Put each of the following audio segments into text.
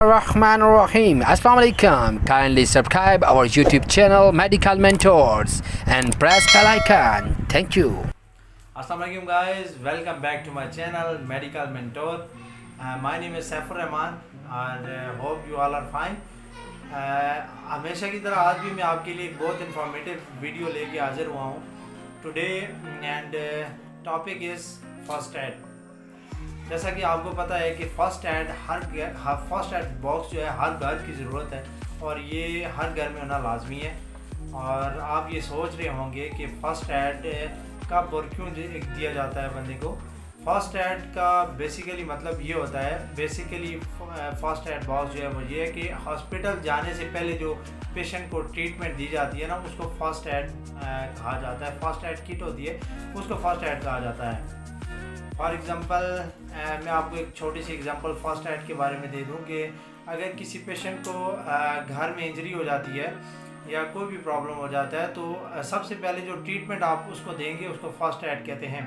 Rahim. Assalamu alaikum. Kindly subscribe our YouTube channel Medical Mentors and press bell icon. Thank you. Assalamu alaikum guys, welcome back to my channel Medical Mentor. My name is Saifur Rahman and hope you all are fine. हमेशा की तरह आज भी मैं आपके लिए एक बहुत इंफॉर्मेटिव वीडियो लेके हाजिर हुआ हूँ today and topic is first aid. जैसा कि आपको पता है कि first aid first aid box जो है हर घर की ज़रूरत है और ये हर घर में होना लाजमी है। और आप ये सोच रहे होंगे कि फ़र्स्ट एड कब और क्यों दिया जाता है बंदे को। फ़र्स्ट एड का बेसिकली मतलब ये होता है, बेसिकली फ़र्स्ट एड बॉक्स जो है वो ये है कि हॉस्पिटल जाने से पहले जो पेशेंट को ट्रीटमेंट दी जाती है ना, उसको फ़र्स्ट एड कहा जाता है। फ़र्स्ट एड किट होती है उसको फ़र्स्ट एड कहा जाता है। फॉर एग्ज़ाम्पल मैं आपको एक छोटी सी एग्ज़ाम्पल फ़र्स्ट एड के बारे में दे दूं कि अगर किसी पेशेंट को घर में इंजरी हो जाती है या कोई भी प्रॉब्लम हो जाता है तो सबसे पहले जो ट्रीटमेंट आप उसको देंगे उसको फ़र्स्ट एड कहते हैं।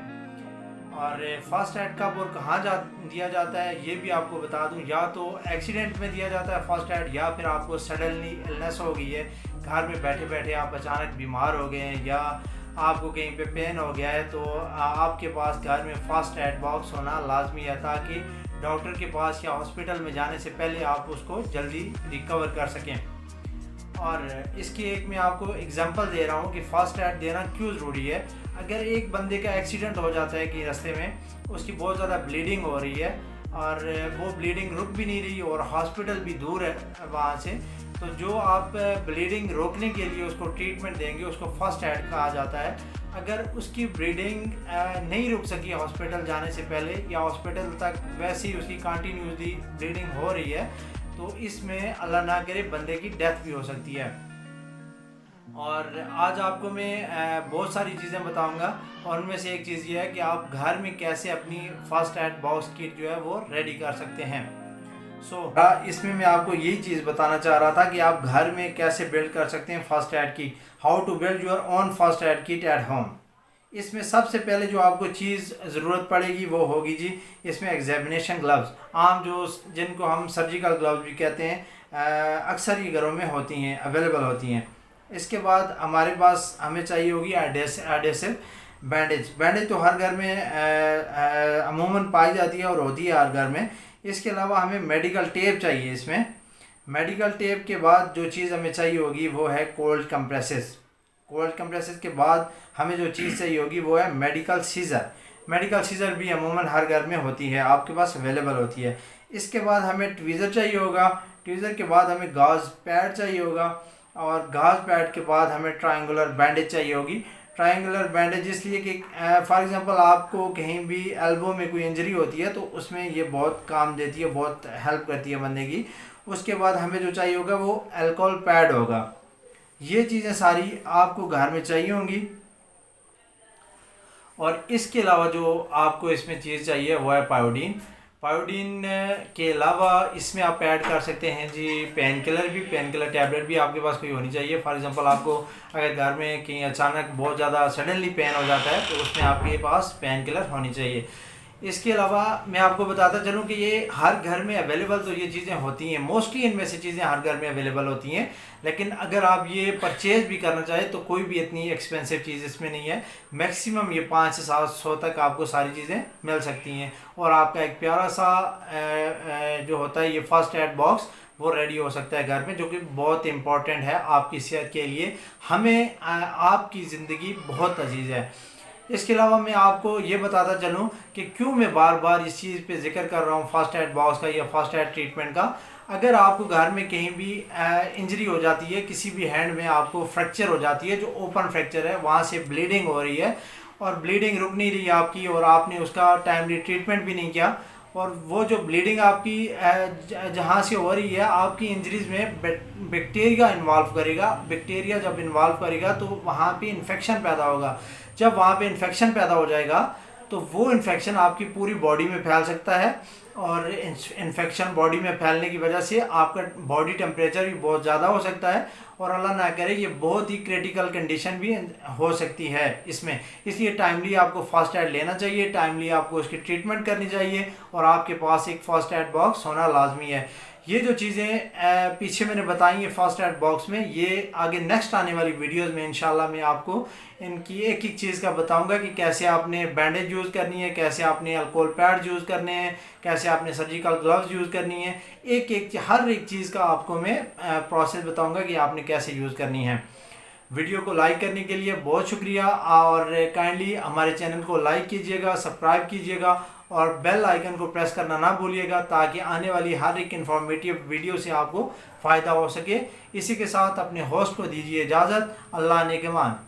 और फर्स्ट एड कब और कहाँ दिया जाता है ये भी आपको बता दूं। या तो एक्सीडेंट में दिया जाता है फर्स्ट एड, या फिर आपको सडनली इलनेस हो गई है, घर में बैठे बैठे आप अचानक बीमार हो गए हैं या आपको कहीं पे पेन हो गया है, तो आपके पास घर में फर्स्ट एड बॉक्स होना लाजमी है ताकि डॉक्टर के पास या हॉस्पिटल में जाने से पहले आप उसको जल्दी रिकवर कर सकें। और इसकी एक मैं आपको एग्जांपल दे रहा हूँ कि फ़र्स्ट एड देना क्यों ज़रूरी है। अगर एक बंदे का एक्सीडेंट हो जाता है कि रास्ते में उसकी बहुत ज़्यादा ब्लीडिंग हो रही है और वो ब्लीडिंग रुक भी नहीं रही और हॉस्पिटल भी दूर है वहाँ से, तो जो आप ब्लीडिंग रोकने के लिए उसको ट्रीटमेंट देंगे उसको फ़र्स्ट एड कहा जाता है। अगर उसकी ब्लीडिंग नहीं रुक सकी हॉस्पिटल जाने से पहले या हॉस्पिटल तक वैसे ही उसकी कंटिन्यूसली ब्लीडिंग हो रही है तो इसमें अल्लाह ना करे बंदे की डेथ भी हो सकती है। और आज आपको मैं बहुत सारी चीज़ें बताऊंगा और उनमें से एक चीज़ ये है कि आप घर में कैसे अपनी फर्स्ट एड बॉक्स किट जो है वो रेडी कर सकते हैं। इसमें मैं आपको यही चीज़ बताना चाह रहा था कि आप घर में कैसे बिल्ड कर सकते हैं first aid kit, how to build your own first aid kit at home. इसमें सबसे पहले जो आपको चीज़ ज़रूरत पड़ेगी वो होगी जी इसमें एग्जामिनेशन ग्लव्स, आम जो जिनको हम सर्जिकल ग्लव्स भी कहते हैं, अक्सर ये घरों में होती हैं, अवेलेबल होती हैं। इसके बाद हमारे पास हमें चाहिए होगी एडेसिव बैंडेज तो हर घर में अमूमन पाई जाती है और होती है हर घर में। इसके अलावा हमें मेडिकल टेप चाहिए। इसमें मेडिकल टेप के बाद जो चीज़ हमें चाहिए होगी वो है कोल्ड कंप्रेसेस के बाद हमें जो चीज़ चाहिए होगी वो है मेडिकल सीज़र भी अमूमन हर घर में होती है, आपके पास अवेलेबल होती है। इसके बाद हमें ट्वीज़र चाहिए होगा, ट्वीज़र के बाद हमें गाज पैड चाहिए होगा और गाज पैड के बाद हमें ट्रायंगुलर बैंडेज चाहिए होगी। ट्रायंगुलर बैंडेज इसलिए कि फॉर एग्जांपल आपको कहीं भी एल्बो में कोई इंजरी होती है तो उसमें ये बहुत काम देती है, बहुत हेल्प करती है बंदे की। उसके बाद हमें जो चाहिए होगा वो अल्कोहल पैड होगा। ये चीज़ें सारी आपको घर में चाहिए होंगी। और इसके अलावा जो आपको इसमें चीज़ चाहिए वो है पायोडीन के अलावा इसमें आप ऐड कर सकते हैं जी पेन किलर टैबलेट भी आपके पास कोई होनी चाहिए। फॉर एग्जांपल आपको अगर घर में कहीं अचानक बहुत ज़्यादा सडनली पेन हो जाता है तो उसमें आपके पास पेन किलर होनी चाहिए। इसके अलावा मैं आपको बताता चलूँ कि ये हर घर में अवेलेबल तो ये चीज़ें होती हैं, मोस्टली इनमें से चीज़ें हर घर में अवेलेबल होती हैं, लेकिन अगर आप ये परचेज़ भी करना चाहें तो कोई भी इतनी एक्सपेंसिव चीज़ इसमें नहीं है। मैक्सिमम ये 500 से 700 तक आपको सारी चीज़ें मिल सकती हैं और आपका एक प्यारा सा जो होता है ये फर्स्ट एड बॉक्स वो रेडी हो सकता है घर में, जो कि बहुत इम्पॉर्टेंट है आपकी सेहत के लिए। हमें आपकी ज़िंदगी बहुत अजीज़ है। इसके अलावा मैं आपको ये बताता चलूँ कि क्यों मैं बार बार इस चीज़ पे जिक्र कर रहा हूँ फर्स्ट एड बॉक्स का या फर्स्ट एड ट्रीटमेंट का। अगर आपको घर में कहीं भी इंजरी हो जाती है, किसी भी हैंड में आपको फ्रैक्चर हो जाती है, जो ओपन फ्रैक्चर है वहाँ से ब्लीडिंग हो रही है और ब्लीडिंग रुक नहीं रही है आपकी और आपने उसका टाइमली ट्रीटमेंट भी नहीं किया और वो जो ब्लीडिंग आपकी जहाँ से हो रही है आपकी इंजरीज में बैक्टीरिया इन्वॉल्व करेगा। बैक्टीरिया जब इन्वॉल्व करेगा तो वहाँ पे इन्फेक्शन पैदा होगा। जब वहाँ पे इन्फेक्शन पैदा हो जाएगा तो वो इन्फेक्शन आपकी पूरी बॉडी में फैल सकता है और इन्फेक्शन बॉडी में फैलने की वजह से आपका बॉडी टेम्परेचर भी बहुत ज़्यादा हो सकता है और अल्लाह ना करे ये बहुत ही क्रिटिकल कंडीशन भी हो सकती है इसमें। इसलिए टाइमली आपको फर्स्ट एड लेना चाहिए, टाइमली आपको उसकी ट्रीटमेंट करनी चाहिए और आपके पास एक फर्स्ट एड बॉक्स होना लाजमी है। ये जो चीज़ें पीछे मैंने बताई हैं फर्स्ट एड बॉक्स में, ये आगे नेक्स्ट आने वाली वीडियोस में इंशाल्लाह मैं आपको इनकी एक एक चीज़ का बताऊंगा कि कैसे आपने बैंडेज यूज़ करनी है, कैसे आपने अल्कोहल पैड यूज़ करने हैं, कैसे आपने सर्जिकल ग्लव्स यूज़ करनी है। हर एक चीज़ का आपको मैं प्रोसेस बताऊँगा कि आपने कैसे यूज़ करनी है। वीडियो को लाइक करने के लिए बहुत शुक्रिया, और काइंडली हमारे चैनल को लाइक कीजिएगा, सब्सक्राइब कीजिएगा और बेल आइकन को प्रेस करना ना भूलिएगा, ताकि आने वाली हर एक इन्फॉर्मेटिव वीडियो से आपको फ़ायदा हो सके। इसी के साथ अपने होस्ट को दीजिए इजाज़त। अल्लाह नेगेबान।